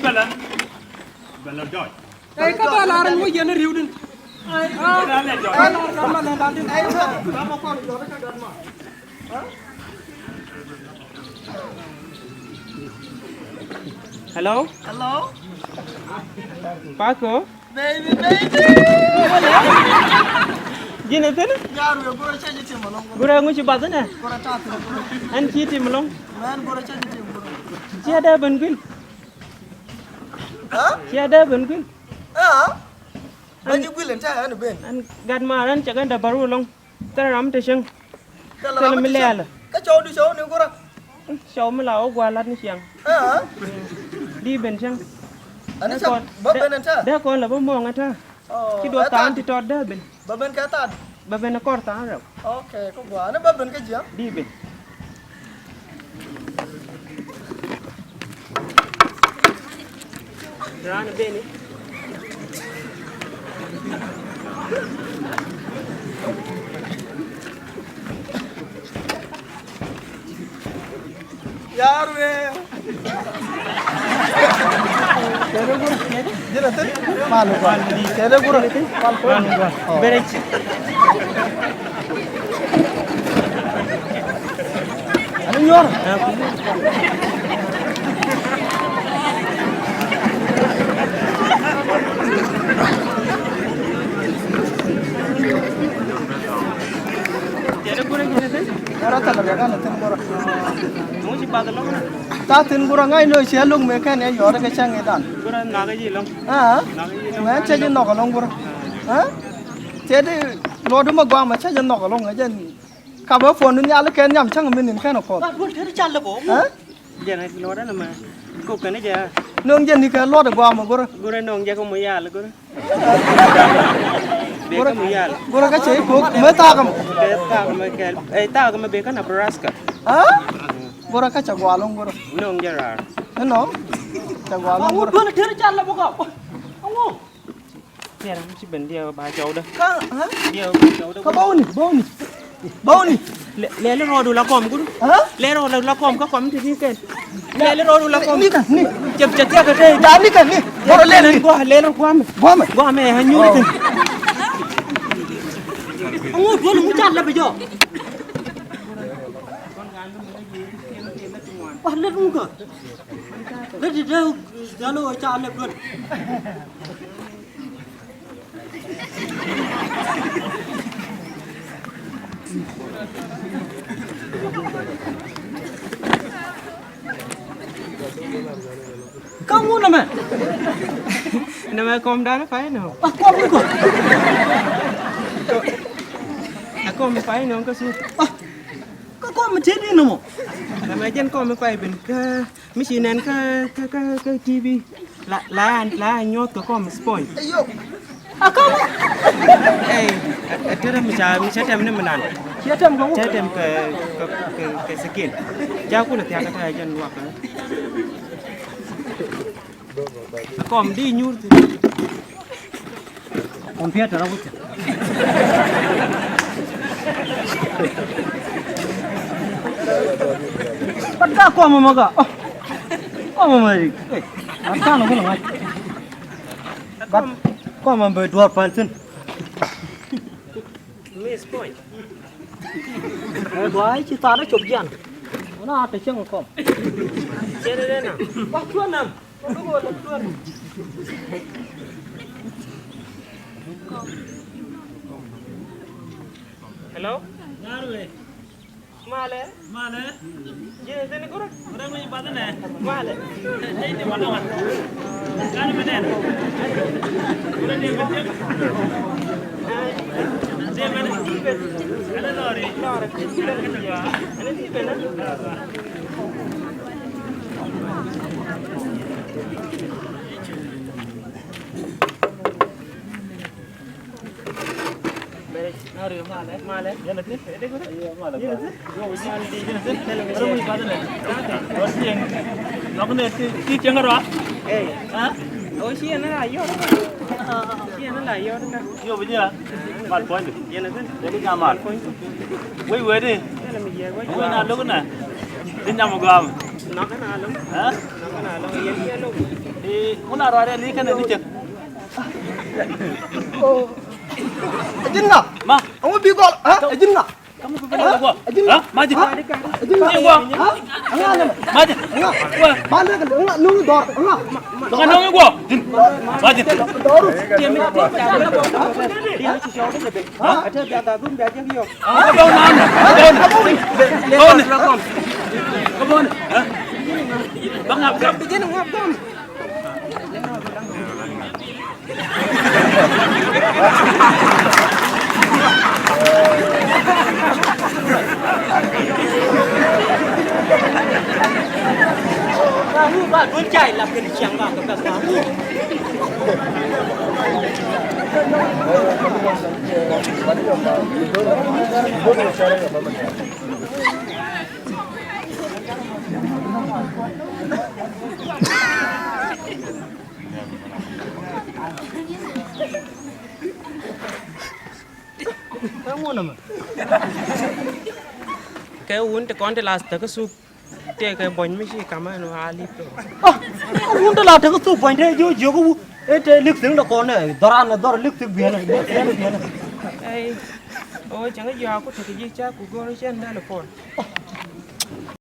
Belan joy. Cái ba là nó yên nó riu đi. Belan joy. Mà là đi. Mà con đó cái gần mà. Hello? Hello? Paco? Baby, baby! Gini tin? Yaru ya gura caji tim malong. Gura nguci batun ya? Gura tatu gura. An kiti melong? Man gura caji tim gura. Siada bengkil? Hah? Siada bengkil? Ah? Baju gulen cah anu ben. An gad maran cagan da baru long. Teram te seng. Kalau melala. Kacau di show ni gura. Show melau gwalat ni siang. Ah? Di ben seng. Ani cak baben anta. Dah kon la bomong ata. Oh. Ki do tan ti tot da ben. Baben kata. Baben na kor ta ra. Okay, kau gua. Ani baben ke jam? Di ben. Rana beni. Yaru ya. Cere gura. Jira tu? Malu gua. Cere gura. Malu gua. Berek. Anu nyor. Cere gura gini tu? Orang tak lagi kan tin gura. Nguci batun long na. Ta tin gura ngai no sia lung me kan ya yor ke chang edan. Gura naga ji long. Ah? Naga ji long. Mà chơi trên nọ cả lông bro, hả? Thế thì lo đúng mà qua mà chơi trên nọ cả lông ấy chứ, cả bữa phone nó lấy cái nhầm chắc là mình nhìn cái nào còn, Buat thế chăn là bố. hả? Jangan keluar dah nama. Kau kena je. Nương dân thì cái lo được qua mà bro, Gura nong jago moya lah gura. Beka moya. bro cái chế cuộc mới ta cầm, Beka mereka. Tahu kau beka na Nebraska. hả? Bro cái chả qua lông bro, Nong jarar. nó nó, chả qua lông bro. Buat thế chăn là bố cậu. Ông ngô. Dia mesti ben dia baca dah. Hả? Dia baca dah. Có bau nè, Lele rodu la kom guru. hả? Lele rodu la kom kau kom tu ni kan. Lele rodu la kom. Nè cả, nè, Jep jep dia kata. đá nè cả nè, bro lên Lele nè, gua lele gua me. Gua me hanyu ni. Ông ngô buat nó chăn là bây giờ. Wah, lihat muka. Lihat di dalam jalur chăn là buat. Kamu nama? Nama kom dah phải nào? Aku apa? Aku me phải nào kau su. Kau apa macam ni nama? Nama jen kom me phải ben ke mesti nan ke TV. La nyot ke kom spoil. ayo, Aku apa? Itu dah macam tem ni menan. Siapa kamu? Saya tem ke skin. Jauh aku nak tiang kata jen luak. Kom di nyur tu. Om Fiat dah rawat. Pada aku ama maga. Oh mama ni. Apa nak kau nak? Bat, kau ama berdua pansen. Miss point. Dua cerita ada cobian. Mana ada siang kau? Jadi dia nak. Wah tuan nam. Kau tuan. Hello. Ngaruh. Male. Mana? Jadi ni kurang. Orang ni badan eh. Male. Jadi mana kan? Kan mana? Orang dia betul. Dia mana? Ada lori. Lori. Ini tipe na. Naruh male. Jangan ni. Ada kau? Iya malah. Iya sih. Yo male di jangan sih. Orang ni badan eh. Pasti yang. Nak ni ti jangan roh. Ah. Oh siapa nak ayo? Siapa nak ayo dah? Yo begini. Mal point. Jangan sih. Jadi ngamal. Wei wei ni. Jangan mijak. Wei nak lu kan? Dia nak mau gam. Nak kan alung. Hah? Nak kan alung. Iya iya lu. muna rawa da likan da nike Ajin nga? ma Ang bigol, ha? Ajin nga? kamu kepada gua ha maji Ajin nga? gua Ha? Ang nga naman? maji Nga? gua Bala ka, nga, nung dor, nga. dengan dong gua maji Doru. Dia mi dia ci show de be. Ata biya da gum biya jeng yo. kebon mana kebon kebon ha bang ngap Bijin ngap dom. Kamu ba dun chai lap ke chiang ba ka ka. Kamu nama. Cái uống te kon te last ka su te cái bon mi chi kama no ali to. Uống đó là thằng tu bánh thế, yo cái cái lịch sử là con này, đó là lịch sử biển này, biển này. Ai ôi chẳng có giờ có thể gì cha của cô nó chen da là phone.